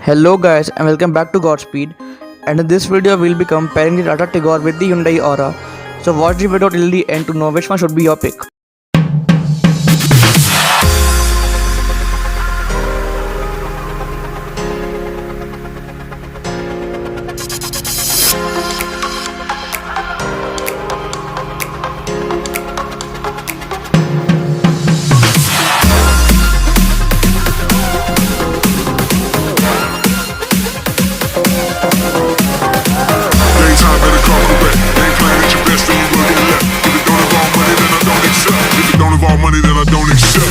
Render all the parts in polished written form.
Hello guys and welcome back to Godspeed, and in this video we'll be comparing the Tata Tigor with the Hyundai Aura. So watch the video till the end to know which one should be your pick. Money that I don't accept.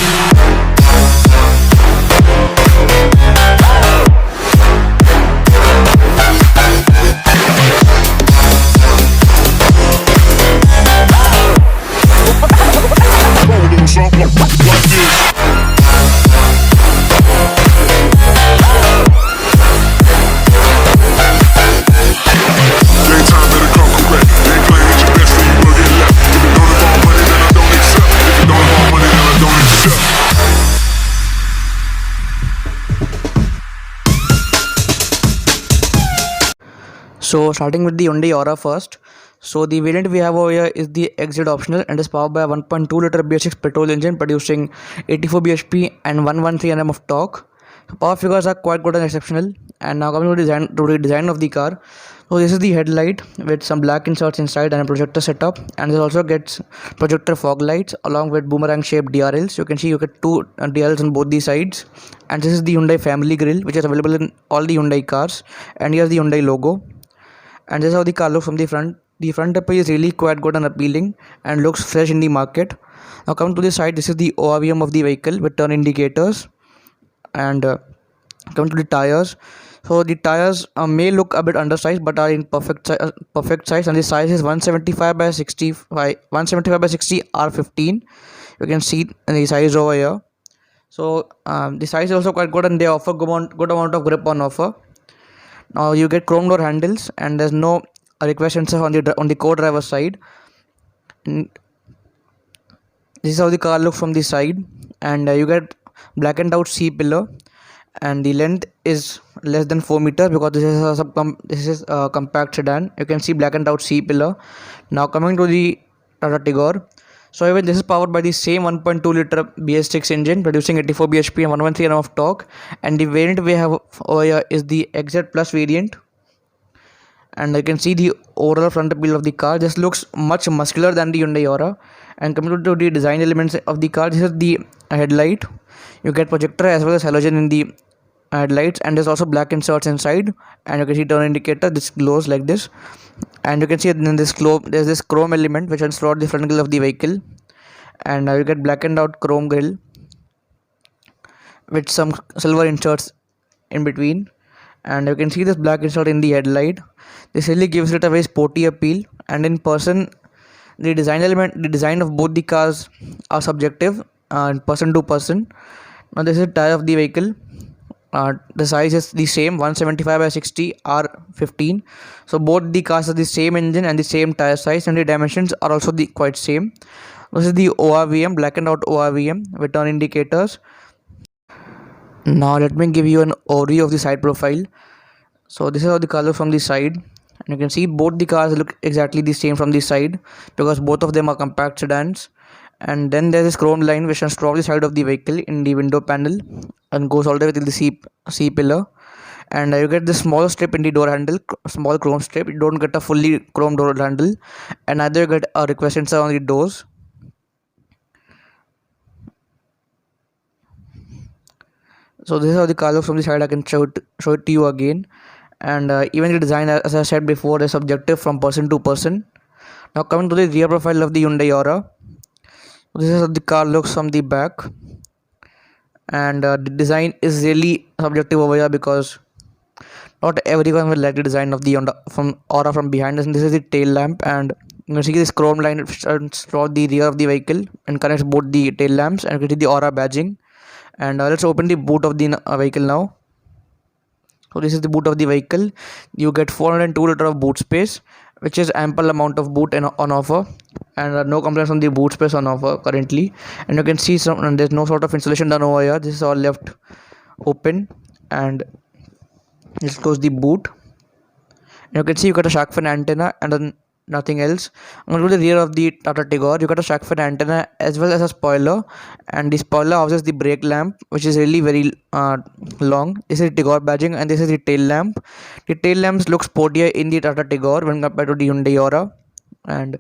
So starting with the Hyundai Aura first. So the variant we have over here is the XZ optional and is powered by a 1.2 liter V6 petrol engine producing 84 bhp and 113 Nm of torque. So power figures are quite good and exceptional. And now coming to the design of the car. So this is the headlight with some black inserts inside and a projector setup, and this also gets projector fog lights along with boomerang shaped DRLs. You can see you get two DRLs on both the sides. And this is the Hyundai family grille, which is available in all the Hyundai cars, and here's the Hyundai logo. And this is how the car looks from the front. The front appeal is really quite good and appealing and looks fresh in the market. Now coming to the side, this is the ORVM of the vehicle with turn indicators. And coming to the tires, so the tires may look a bit undersized but are in perfect size, and the size is 175 by 60 R15. You can see the size over here. So the size is also quite good, and they offer good amount of grip on offer. Now you get chrome door handles, and there's no request sensor on the co-driver side. And this is how the car looks from the side, and you get blackened out C pillar, and the length is less than 4 meters because this is a compact sedan. You can see blackened out C pillar. Now coming to the Tata Tigor. So even this is powered by the same 1.2 liter BS6 engine producing 84 bhp and 113 Nm of torque, and the variant we have over here is the XZ Plus variant. And you can see the overall front appeal of the car. This looks much muscular than the Hyundai Aura. And coming to the design elements of the car, this is the headlight. You get projector as well as halogen in the headlights, and there's also black inserts inside, and you can see turn indicator. This glows like this, and you can see in this there's this chrome element which runs throughout the front grille of the vehicle, and you get blackened out chrome grille with some silver inserts in between, and you can see this black insert in the headlight. This really gives it a very sporty appeal, and in person the design of both the cars are subjective person to person. Now this is the tire of the vehicle. The size is the same, 175 by 60 R15. So both the cars are the same engine and the same tire size, and the dimensions are also quite same. This is the ORVM, blackened out ORVM with turn indicators. Now let me give you an overview of the side profile. So this is how the car looks from the side, and you can see both the cars look exactly the same from the side because both of them are compact sedans. And then there's this chrome line which runs throughout the side of the vehicle in the window panel and goes all the way till the C pillar. And you get this small strip in the door handle, small chrome strip. You don't get a fully chrome door handle, and neither you get a request sensor on the doors. So this is how the car looks from the side. I can show it to you again. And even the design, as I said before, is subjective from person to person. Now coming to the rear profile of the Hyundai Aura. This is how the car looks from the back, and the design is really subjective over here because not everyone will like the design of the Aura from behind. And this is the tail lamp, and you can see this chrome line runs throughout the rear of the vehicle and connects both the tail lamps, and you can see the Aura badging. And let's open the boot of the vehicle now. So this is the boot of the vehicle. You get 402 liter of boot space, which is ample amount of boot on offer, and no complaints on the boot space on offer currently. And you can see there's no sort of insulation done over here. This is all left open, and Let's close the boot. You can see you got a shark fin antenna and then nothing else. I'm going to the rear of the Tata Tigor. You got a shark fin antenna as well as a spoiler, and the spoiler houses the brake lamp, which is really very long. This is Tigor badging, and this is the tail lamp. The tail lamps look sportier in the Tata Tigor when compared to the Hyundai Aura, and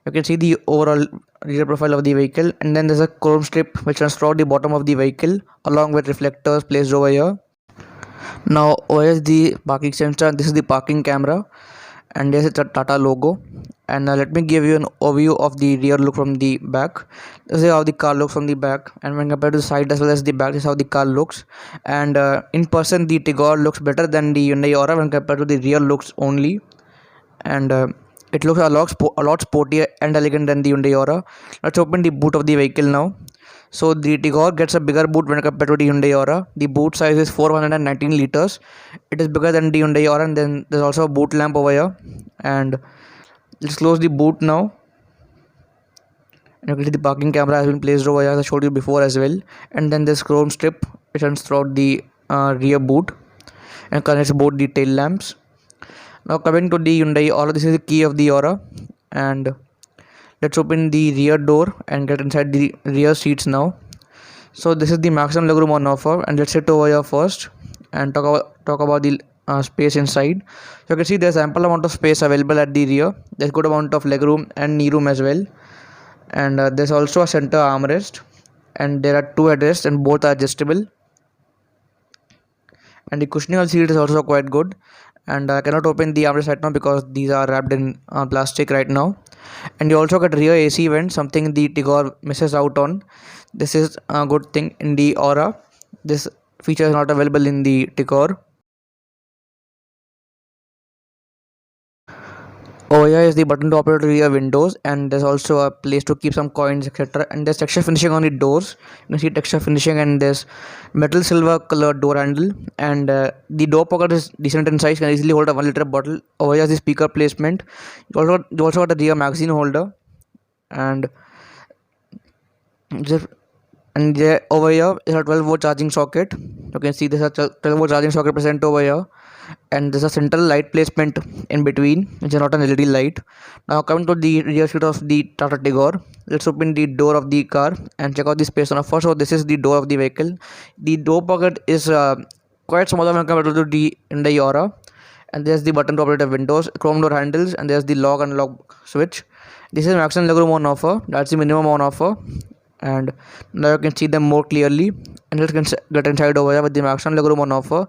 you can see the overall rear profile of the vehicle. And then there's a chrome strip which runs throughout the bottom of the vehicle along with reflectors placed over here. Now over here is the parking sensor. This is the parking camera, and there's a Tata logo. And let me give you an overview of the rear look from the back. This is how the car looks from the back, and when compared to the side as well as the back, this is how the car looks. And in person, the Tigor looks better than the Hyundai Aura when compared to the rear looks only. And it looks a lot sportier and elegant than the Hyundai Aura. Let's open the boot of the vehicle now. So the Tigor gets a bigger boot when compared to the Hyundai Aura. The boot size is 419 liters. It is bigger than the Hyundai Aura, and then there's also a boot lamp over here. And let's close the boot now. And you can see the parking camera has been placed over here, as I showed you before as well. And then this chrome strip which runs throughout the rear boot and connects both the tail lamps. Now coming to the Hyundai Aura, this is the key of the Aura, and let's open the rear door and get inside the rear seats now. So this is the maximum legroom on offer, and let's sit over here first and talk about the space inside. So you can see there's ample amount of space available at the rear. There's good amount of legroom and knee room as well, and there's also a center armrest, and there are two headrests and both are adjustable. And the cushioning of the seat is also quite good, and I cannot open the armrest right now because these are wrapped in plastic right now. And you also get rear AC vent, something the Tigor misses out on. This is a good thing in the Aura. This feature is not available in the Tigor. Over here is the button to operate rear windows, and there's also a place to keep some coins, etc. And there's texture finishing on the doors. You can see texture finishing, and there's metal silver colored door handle, and the door pocket is decent in size, can easily hold a 1 liter bottle. Over here is the speaker placement. You also got a rear magazine holder, and just and there over here is a 12-volt charging socket. You can see there's a 12-volt charging socket present over here, and there's a central light placement in between, which is not an LED light. Now coming to the rear seat of the Tata Tigor, let's open the door of the car and check out the space on offer. So this is the door of the vehicle. The door pocket is quite smaller when compared to the Hyundai Aura, and there's the button to operate the windows, chrome door handles, and there's the lock and lock switch. This is maximum legroom on offer. That's the minimum on offer, and now you can see them more clearly. And let's get inside over here with the maximum legroom on offer.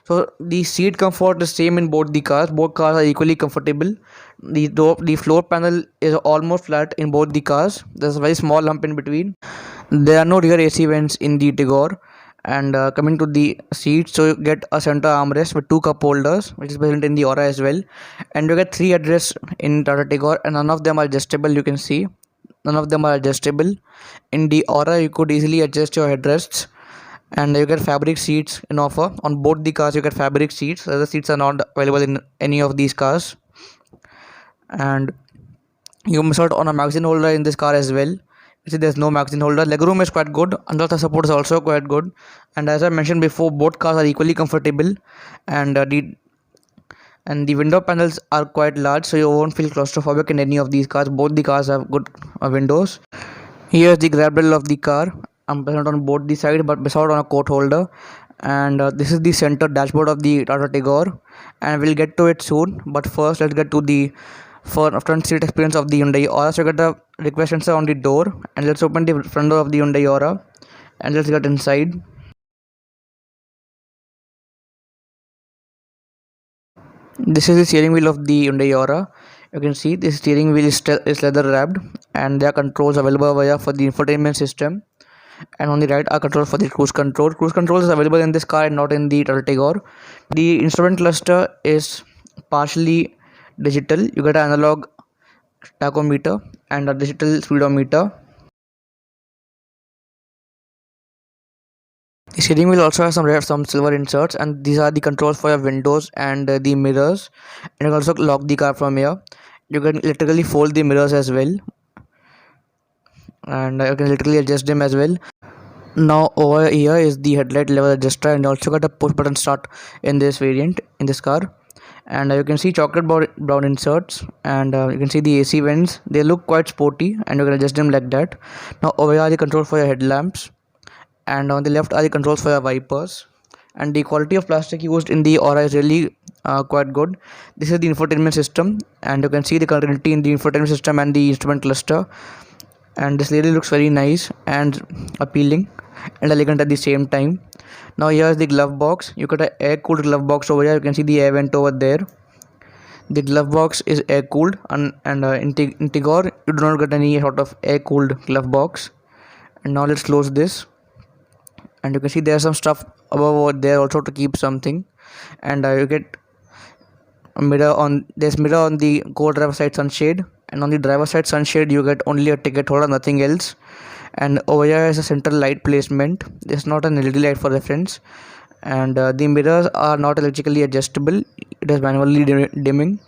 So the seat comfort is same in both the cars. Both cars are equally comfortable. The floor panel is almost flat in both the cars. There's a very small hump in between. There are no rear AC vents in the Tigor. And coming to the seats, so you get a center armrest with 2 cup holders, which is present in the Aura as well. And you get 3 headrests in Tata Tigor, and none of them are adjustable. You can see none of them are adjustable. In the Aura, you could easily adjust your headrests. And you get fabric seats in offer on both the cars. You get fabric seats. The other seats are not available in any of these cars. And you miss out on a magazine holder in this car as well. You see there's no magazine holder. Legroom is quite good. Under support is also quite good. And as I mentioned before, both cars are equally comfortable, and the window panels are quite large, so you won't feel claustrophobic in any of these cars. Both the cars have good windows. Here's the grab rail of the car. I'm present on both the sides, but missed out on a coat holder. And this is the center dashboard of the Tata Tigor, and we'll get to it soon. But first, let's get to the front seat experience of the Hyundai Aura. So get the request sensor on the door, and let's open the front door of the Hyundai Aura, and let's get inside. This is the steering wheel of the Hyundai Aura. You can see this steering wheel is leather wrapped, and there are controls available over here for the infotainment system. And on the right are controls for the cruise control. Cruise control is available in this car and not in the Tata Tigor. The instrument cluster is partially digital. You get an analog tachometer and a digital speedometer. The steering wheel also has some silver inserts, and these are the controls for your windows and the mirrors. And you can also lock the car from here. You can literally fold the mirrors as well, and you can literally adjust them as well. Now over here is the headlight level adjuster, and you also got a push button start in this variant in this car. And you can see chocolate brown inserts, and you can see the AC vents. They look quite sporty, and you can adjust them like that. Now over here are the controls for your headlamps, and on the left are the controls for your wipers. And the quality of plastic used in the Aura is really quite good. This is the infotainment system, and you can see the connectivity in the infotainment system and the instrument cluster. And this really looks very nice and appealing and elegant at the same time. Now here is the glove box. You got an air cooled glove box over here. You can see the air vent over there. The glove box is air cooled, and in Tigor you do not get any sort of air cooled glove box. And now let's close this, and you can see there's some stuff above over there also to keep something. And you get a mirror on there's mirror on the co-driver side sunshade, and on the driver side sunshade you get only a ticket holder, nothing else. And over here is a central light placement. There's not an LED light for reference, and the mirrors are not electrically adjustable. It is manually dimming.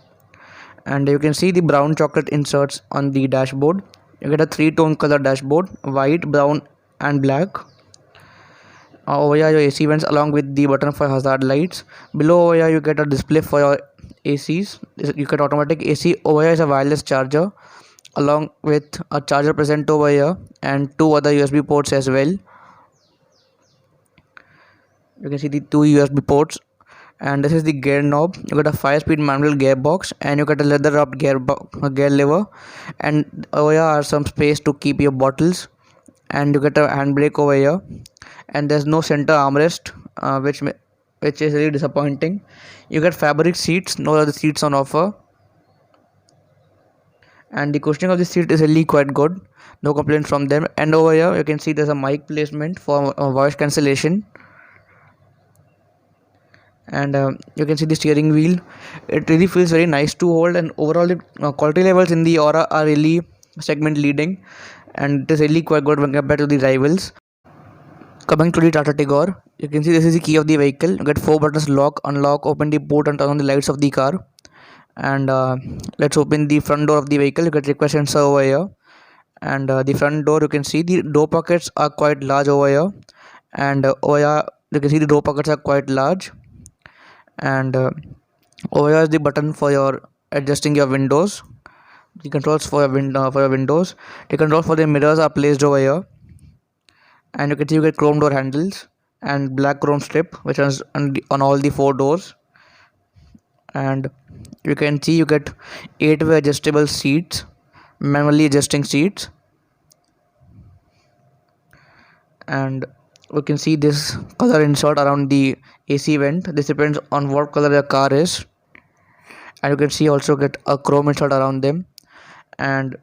And you can see the brown chocolate inserts on the dashboard. You get a 3-tone color dashboard: white, brown and black. Over here your AC vents along with the button for hazard lights. Below over here you get a display for your ACs. You get automatic AC. Over here is a wireless charger along with a charger present over here, and 2 other USB ports as well. You can see the 2 USB ports. And this is the gear knob. You got a 5-speed manual gearbox, and you got a leather wrapped gear lever. And over here are some space to keep your bottles, and you get a handbrake over here. And there's no center armrest, which is really disappointing. You get fabric seats, no other seats on offer. And the cushioning of the seat is really quite good, no complaints from them. And over here you can see there's a mic placement for voice cancellation. And you can see the steering wheel. It really feels very nice to hold, and overall the quality levels in the Aura are really segment leading, and it is really quite good when compared to the rivals. Coming to the Tata Tigor, you can see this is the key of the vehicle. You get 4 buttons: lock, unlock, open the boot and turn on the lights of the car. And let's open the front door of the vehicle. You get request sensor over here. And the front door, you can see the door pockets are quite large over here. And over here you can see the door pockets are quite large. And over here is the button for your adjusting your windows. The controls for your windows. The controls for the mirrors are placed over here. And you can see you get chrome door handles and black chrome strip which is on all the 4 doors. And you can see you get 8-way adjustable seats, manually adjusting seats. And we can see this color insert around the AC vent. This depends on what color your car is. And you can see also get a chrome insert around them. And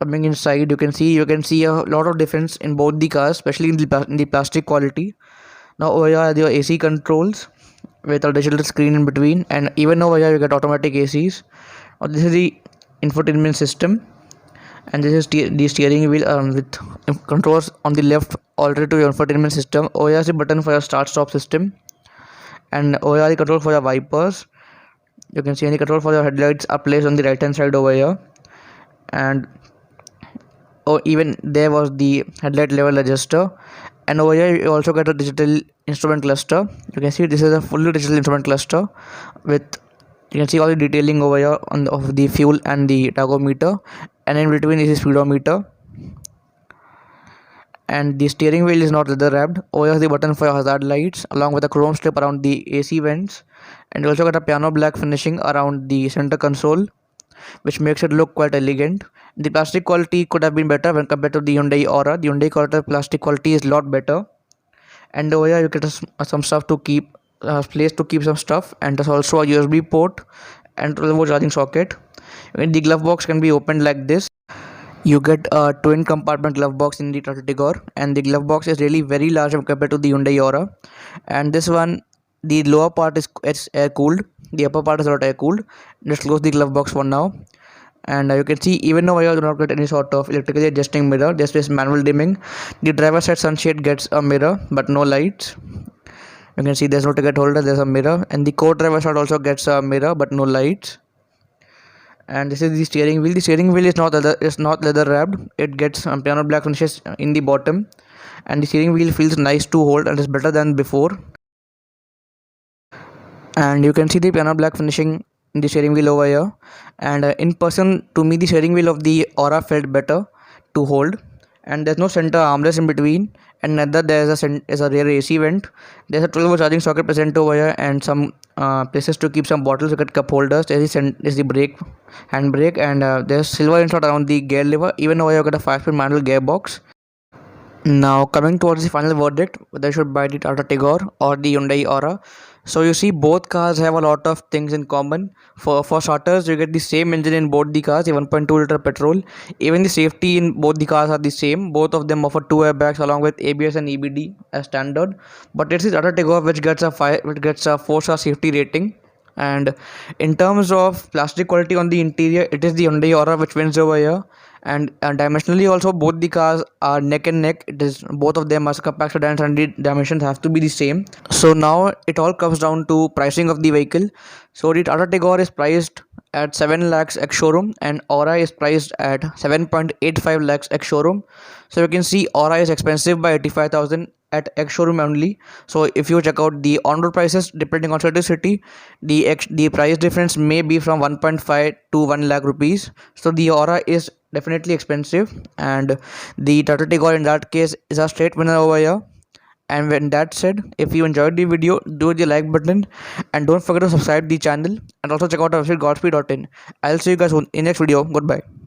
coming inside, you can see a lot of difference in both the cars, especially in the plastic quality. Now over here are your AC controls with a digital screen in between, and even over here you get automatic ACs. This is the infotainment system, and this is the steering wheel with controls on the left already to your infotainment system. Over here is the button for your start stop system, and over here the control for your wipers. You can see any control for your headlights are placed on the right hand side over here. And even there was the headlight level adjuster. And over here you also get a digital instrument cluster. You can see this is a fully digital instrument cluster with, you can see all the detailing over here of the fuel and the tachometer, and in between is the speedometer. And the steering wheel is not leather wrapped. Over here is the button for your hazard lights along with a chrome strip around the AC vents. And you also got a piano black finishing around the center console, which makes it look quite elegant. The plastic quality could have been better when compared to the Hyundai Aura. The Hyundai Aura plastic quality is a lot better. And over here you get some stuff to keep, place to keep some stuff, and there's also a USB port and 12-volt charging socket. The glove box can be opened like this. You get a twin compartment glove box in the Tata Tigor, and the glove box is really very large compared to the Hyundai Aura. And this one, the lower part is air cooled, the upper part is not air cooled. Let's close the glove box for now. And you can see even over here you do not get any sort of electrically adjusting mirror. This is manual dimming. The driver side sunshade gets a mirror but no lights. You can see there's no ticket holder, there's a mirror. And the co-driver side also gets a mirror but no lights. And this is the steering wheel. The steering wheel is not leather wrapped. It gets piano black finishes in the bottom, and the steering wheel feels nice to hold and is better than before. And you can see the piano black finishing in the steering wheel over here. And in person, to me, the steering wheel of the Aura felt better to hold. And there's no center armrest in between, and neither is a rear AC vent. There's a 12-volt charging socket present over here, and some places to keep some bottles, like cup holders. There is the brake, handbrake, and there's silver insert around the gear lever. Even over here, you got a 5-speed manual gearbox. Now coming towards the final verdict, whether I should buy the Tata Tigor or the Hyundai Aura. So you see, both cars have a lot of things in common. For starters, you get the same engine in both the cars, the 1.2 liter petrol. Even the safety in both the cars are the same. Both of them offer 2 airbags along with ABS and EBD as standard. But it's the Tata Tigor which gets a 4-star safety rating. And in terms of plastic quality on the interior, it is the Hyundai Aura which wins over here. And dimensionally also, both the cars are neck and neck. It is both of them are compact sedans, and the dimensions have to be the same. So now it all comes down to pricing of the vehicle. So the Tata Tigor is priced at 7 lakhs ex-showroom, and Aura is priced at 7.85 lakhs ex-showroom. So you can see Aura is expensive by 85,000 at ex-showroom only. So if you check out the on-road prices, depending on city, the price difference may be from 1.5 to 1 lakh rupees. So the Aura is definitely expensive, and the Tata Tigor in that case is a straight winner over here. And when that said, if you enjoyed the video, do the like button, and don't forget to subscribe the channel, and also check out our website godspeed.in. I'll see you guys in next video. Goodbye.